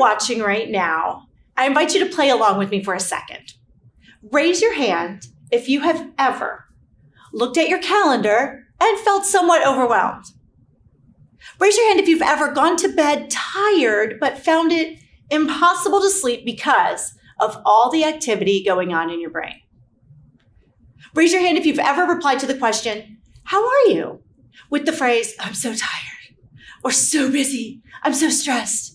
watching right now, I invite you to play along with me for a second. Raise your hand if you have ever looked at your calendar and felt somewhat overwhelmed. Raise your hand if you've ever gone to bed tired but found it impossible to sleep because of all the activity going on in your brain. Raise your hand if you've ever replied to the question, "How are you?" with the phrase, "I'm so tired," or "so busy, I'm so stressed."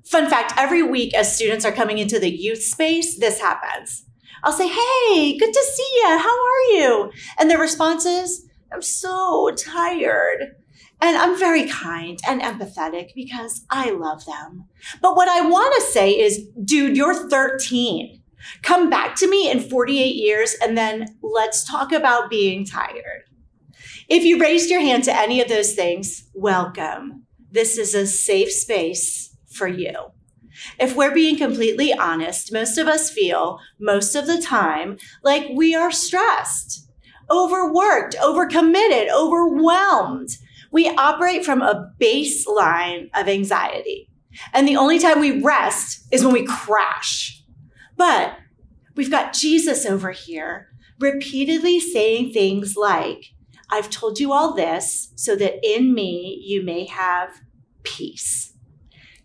Fun fact, every week as students are coming into the youth space, this happens. I'll say, "Hey, good to see you. How are you?" And their response is, "I'm so tired." And I'm very kind and empathetic because I love them. But what I want to say is, dude, you're 13. Come back to me in 48 years and then let's talk about being tired. If you raised your hand to any of those things, welcome. This is a safe space for you. If we're being completely honest, most of us feel most of the time like we are stressed, overworked, overcommitted, overwhelmed. We operate from a baseline of anxiety. And the only time we rest is when we crash. But we've got Jesus over here repeatedly saying things like, "I've told you all this so that in me you may have peace.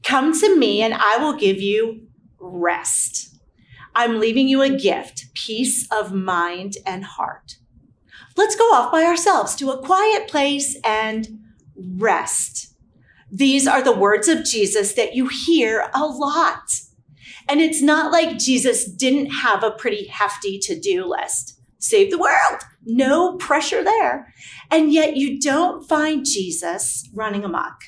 Come to me and I will give you rest. I'm leaving you a gift, peace of mind and heart. Let's go off by ourselves to a quiet place and rest." These are the words of Jesus that you hear a lot. And it's not like Jesus didn't have a pretty hefty to-do list. Save the world, no pressure there. And yet you don't find Jesus running amok,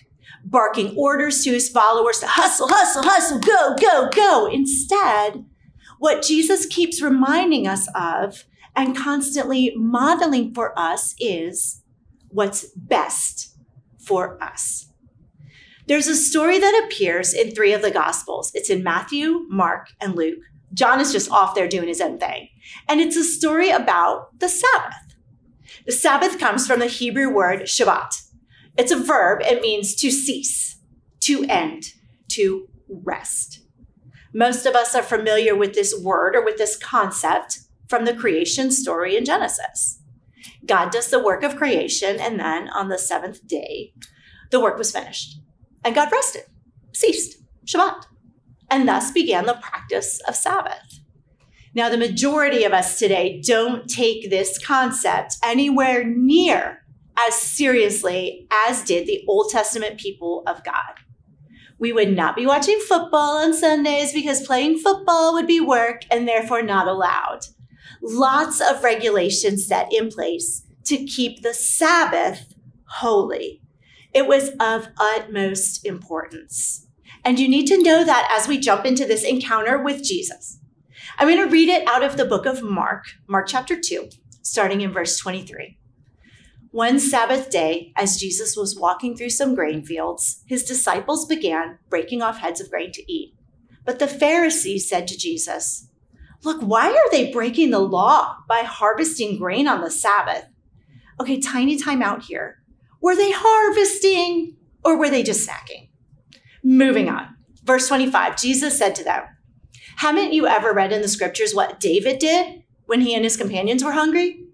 barking orders to his followers to hustle, hustle, hustle, go, go, go. Instead, what Jesus keeps reminding us of and constantly modeling for us is what's best for us. There's a story that appears in 3 of the Gospels. It's in Matthew, Mark, and Luke. John is just off there doing his own thing. And it's a story about the Sabbath. The Sabbath comes from the Hebrew word Shabbat. It's a verb. It means to cease, to end, to rest. Most of us are familiar with this word or with this concept from the creation story in Genesis. God does the work of creation, and then on the 7th day, the work was finished. And God rested, ceased, Shabbat, and thus began the practice of Sabbath. Now, the majority of us today don't take this concept anywhere near as seriously as did the Old Testament people of God. We would not be watching football on Sundays because playing football would be work and therefore not allowed. Lots of regulations set in place to keep the Sabbath holy. It was of utmost importance. And you need to know that as we jump into this encounter with Jesus. I'm going to read it out of the book of Mark chapter 2, starting in verse 23. One Sabbath day, as Jesus was walking through some grain fields, his disciples began breaking off heads of grain to eat. But the Pharisees said to Jesus, "Look, why are they breaking the law by harvesting grain on the Sabbath?" Okay, tiny time out here. Were they harvesting or were they just snacking? Moving on. Verse 25, Jesus said to them, "Haven't you ever read in the scriptures what David did when he and his companions were hungry?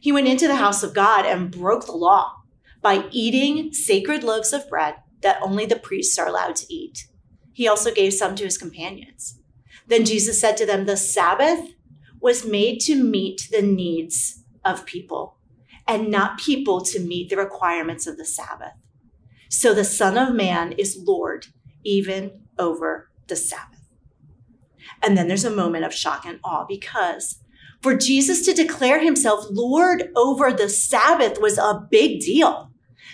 He went into the house of God and broke the law by eating sacred loaves of bread that only the priests are allowed to eat. He also gave some to his companions." Then Jesus said to them, "The Sabbath was made to meet the needs of people, and not people to meet the requirements of the Sabbath. So the Son of Man is Lord even over the Sabbath." And then there's a moment of shock and awe, because for Jesus to declare himself Lord over the Sabbath was a big deal,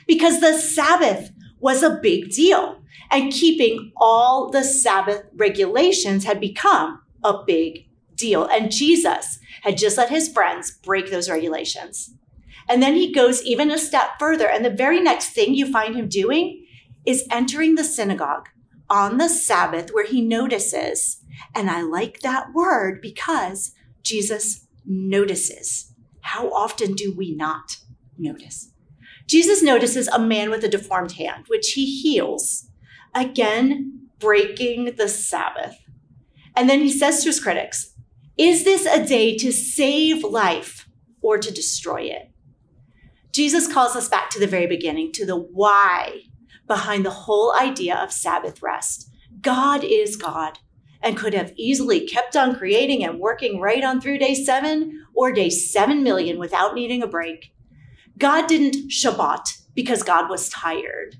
because the Sabbath was a big deal, and keeping all the Sabbath regulations had become a big deal. And Jesus had just let his friends break those regulations. And then he goes even a step further. And the very next thing you find him doing is entering the synagogue on the Sabbath, where he notices, and I like that word because Jesus notices. How often do we not notice? Jesus notices a man with a deformed hand, which he heals again breaking the Sabbath. And then he says to his critics, is this a day to save life or to destroy it? Jesus calls us back to the very beginning, to the why behind the whole idea of Sabbath rest. God is God and could have easily kept on creating and working right on through day 7 or day 7 million without needing a break. God didn't Shabbat because God was tired.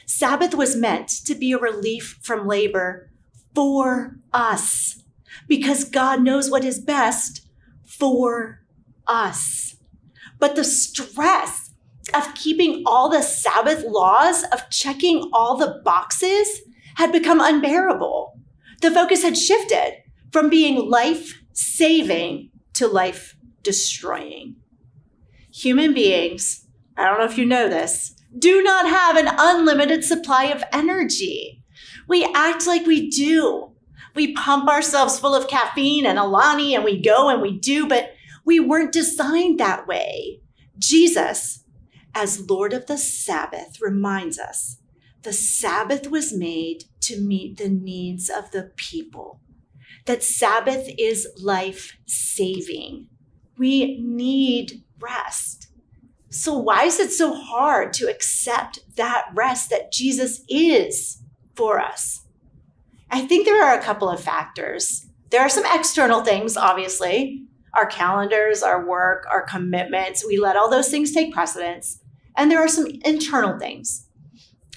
Sabbath was meant to be a relief from labor for us because God knows what is best for us. But the stress of keeping all the Sabbath laws, of checking all the boxes, had become unbearable. The focus had shifted from being life-saving to life-destroying. Human beings, I don't know if you know this, do not have an unlimited supply of energy. We act like we do. We pump ourselves full of caffeine and Alani and we go and we do, but we weren't designed that way. Jesus, as Lord of the Sabbath, reminds us the Sabbath was made to meet the needs of the people. That Sabbath is life-saving. We need rest. So why is it so hard to accept that rest that Jesus is for us? I think there are a couple of factors. There are some external things, obviously. Our calendars, our work, our commitments. We let all those things take precedence. And there are some internal things.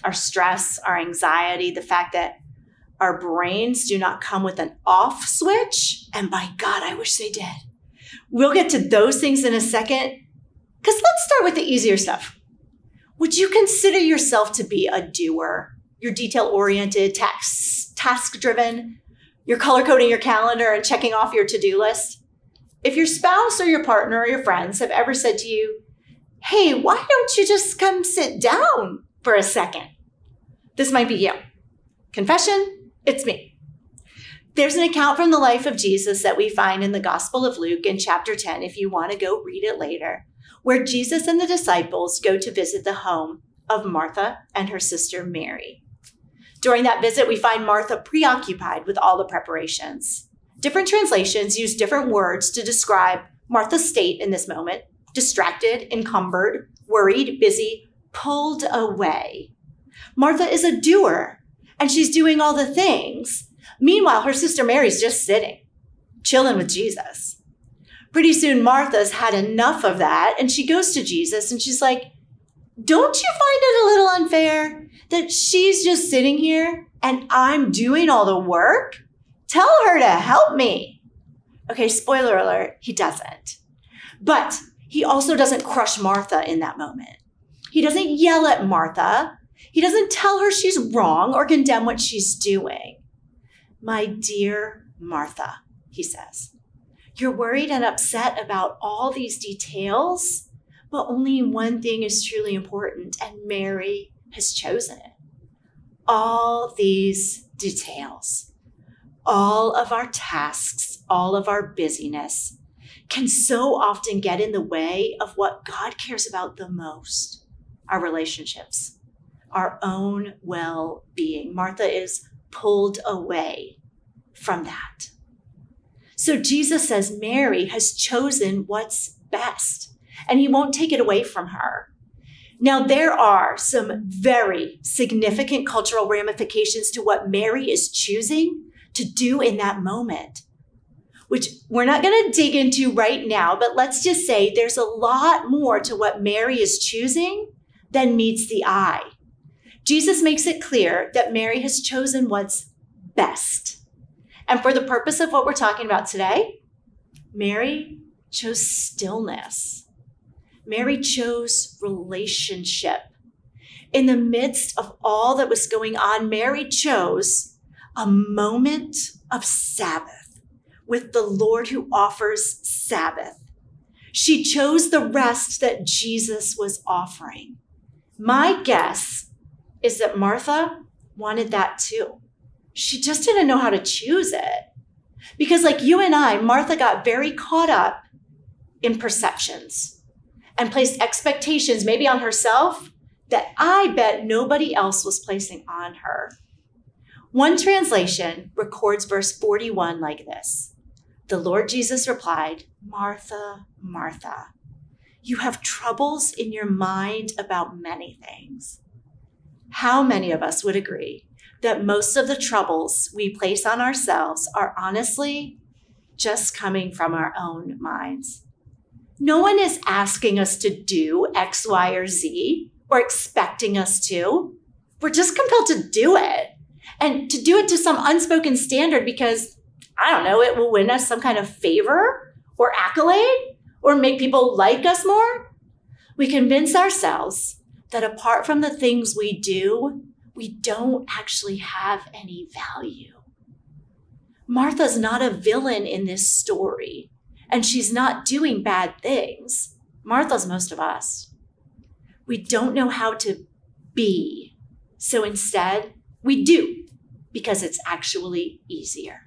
Our stress, our anxiety, the fact that our brains do not come with an off switch. And by God, I wish they did. We'll get to those things in a second. Because let's start with the easier stuff. Would you consider yourself to be a doer? You're detail-oriented, task-driven. You're color-coding your calendar and checking off your to-do list. If your spouse or your partner or your friends have ever said to you, hey, why don't you just come sit down for a second? This might be you. Confession, it's me. There's an account from the life of Jesus that we find in the Gospel of Luke in chapter 10, if you want to go read it later, where Jesus and the disciples go to visit the home of Martha and her sister Mary. During that visit, we find Martha preoccupied with all the preparations. Different translations use different words to describe Martha's state in this moment: distracted, encumbered, worried, busy, pulled away. Martha is a doer, and she's doing all the things. Meanwhile, her sister Mary's just sitting, chilling with Jesus. Pretty soon, Martha's had enough of that, and she goes to Jesus, and she's like, don't you find it a little unfair that she's just sitting here, and I'm doing all the work? Tell her to help me. Okay, spoiler alert, he doesn't. But he also doesn't crush Martha in that moment. He doesn't yell at Martha. He doesn't tell her she's wrong or condemn what she's doing. My dear Martha, he says, you're worried and upset about all these details, but only one thing is truly important, and Mary has chosen it. All these details, all of our tasks, all of our busyness can so often get in the way of what God cares about the most: our relationships, our own well-being. Martha is pulled away from that. So Jesus says Mary has chosen what's best, and he won't take it away from her. Now, there are some very significant cultural ramifications to what Mary is choosing to do in that moment, which we're not going to dig into right now, but let's just say there's a lot more to what Mary is choosing than meets the eye. Jesus makes it clear that Mary has chosen what's best. And for the purpose of what we're talking about today, Mary chose stillness. Mary chose relationship. In the midst of all that was going on, Mary chose a moment of Sabbath with the Lord who offers Sabbath. She chose the rest that Jesus was offering. My guess is that Martha wanted that too. She just didn't know how to choose it. Because like you and I, Martha got very caught up in perceptions and placed expectations maybe on herself that I bet nobody else was placing on her. One translation records verse 41 like this. The Lord Jesus replied, Martha, Martha, you have troubles in your mind about many things. How many of us would agree that most of the troubles we place on ourselves are honestly just coming from our own minds? No one is asking us to do X, Y, or Z or expecting us to. We're just compelled to do it, and to do it to some unspoken standard because, I don't know, it will win us some kind of favor or accolade or make people like us more. We convince ourselves that apart from the things we do, we don't actually have any value. Martha's not a villain in this story, and she's not doing bad things. Martha's most of us. We don't know how to be, so instead we do, because it's actually easier.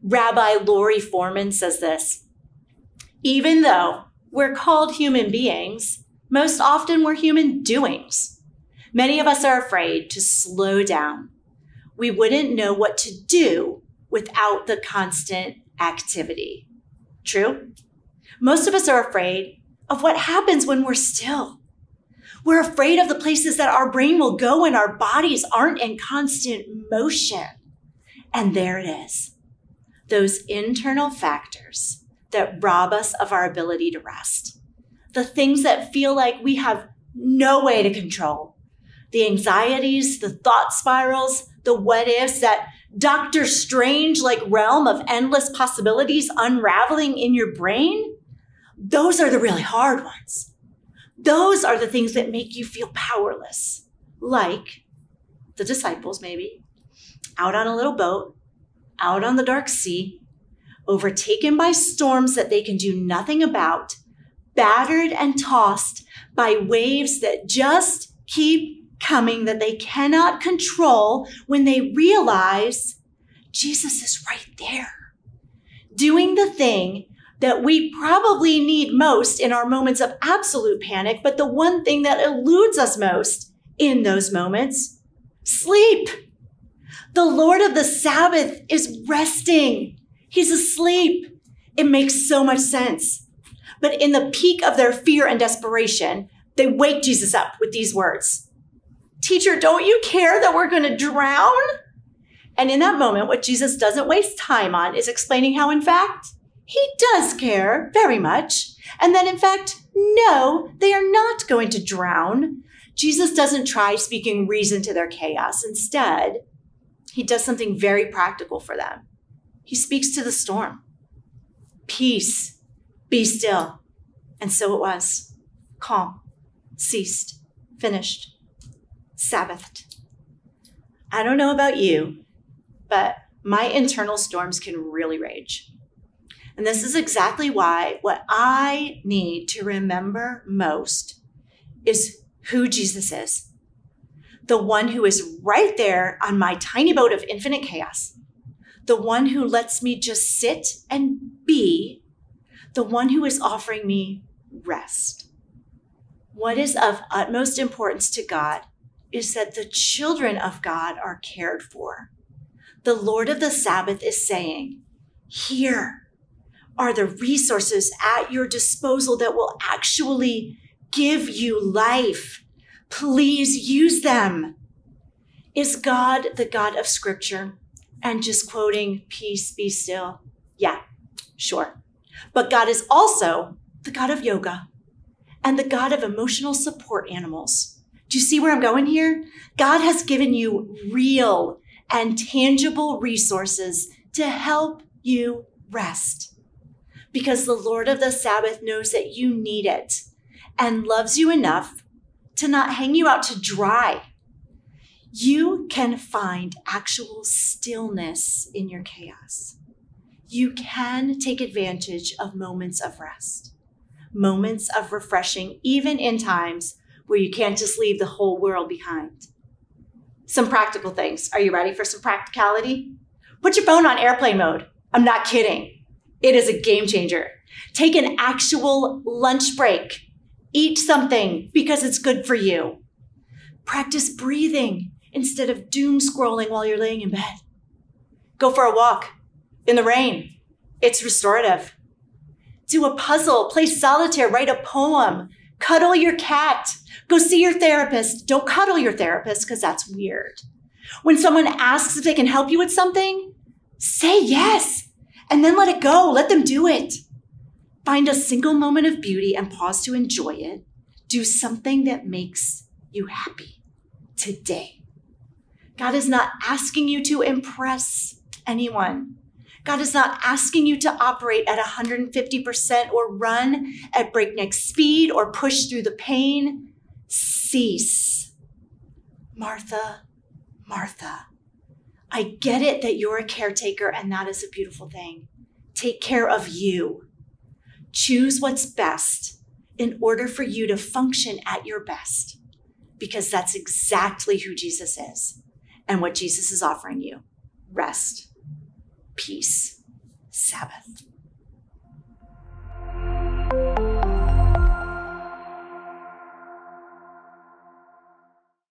Rabbi Lori Foreman says this, even though we're called human beings, most often we're human doings. Many of us are afraid to slow down. We wouldn't know what to do without the constant activity. True? Most of us are afraid of what happens when we're still. We're afraid of the places that our brain will go when our bodies aren't in constant motion. And there it is. Those internal factors that rob us of our ability to rest. The things that feel like we have no way to control. The anxieties, the thought spirals, the what ifs, that Doctor Strange-like realm of endless possibilities unraveling in your brain. Those are the really hard ones. Those are the things that make you feel powerless. Like the disciples, maybe, out on a little boat, out on the dark sea, overtaken by storms that they can do nothing about, battered and tossed by waves that just keep coming, that they cannot control, when they realize Jesus is right there, doing the thing that we probably need most in our moments of absolute panic, but the one thing that eludes us most in those moments, sleep. The Lord of the Sabbath is resting. He's asleep. It makes so much sense. But in the peak of their fear and desperation, they wake Jesus up with these words. Teacher, don't you care that we're going to drown? And in that moment, what Jesus doesn't waste time on is explaining how, in fact, he does care very much. And that, in fact, no, they are not going to drown. Jesus doesn't try speaking reason to their chaos. Instead, he does something very practical for them. He speaks to the storm. Peace, be still. And so it was. Calm, ceased, finished, Sabbathed. I don't know about you, but my internal storms can really rage. And this is exactly why what I need to remember most is who Jesus is. The one who is right there on my tiny boat of infinite chaos. The one who lets me just sit and be. The one who is offering me rest. What is of utmost importance to God is that the children of God are cared for. The Lord of the Sabbath is saying, here are the resources at your disposal that will actually give you life. Please use them. Is God the God of Scripture and just quoting, peace, be still? Yeah, sure. But God is also the God of yoga and the God of emotional support animals. Do you see where I'm going here? God has given you real and tangible resources to help you rest, because the Lord of the Sabbath knows that you need it and loves you enough to not hang you out to dry. You can find actual stillness in your chaos. You can take advantage of moments of rest, moments of refreshing, even in times where you can't just leave the whole world behind. Some practical things. Are you ready for some practicality? Put your phone on airplane mode. I'm not kidding. It is a game changer. Take an actual lunch break. Eat something because it's good for you. Practice breathing instead of doom scrolling while you're laying in bed. Go for a walk in the rain. It's restorative. Do a puzzle, play solitaire, write a poem, cuddle your cat, go see your therapist. Don't cuddle your therapist because that's weird. When someone asks if they can help you with something, say yes and then let it go. Let them do it. Find a single moment of beauty and pause to enjoy it. Do something that makes you happy today. God is not asking you to impress anyone. God is not asking you to operate at 150% or run at breakneck speed or push through the pain. Cease. Martha, Martha, I get it that you're a caretaker and that is a beautiful thing. Take care of you. Choose what's best in order for you to function at your best, because that's exactly who Jesus is and what Jesus is offering you. Rest, peace, Sabbath.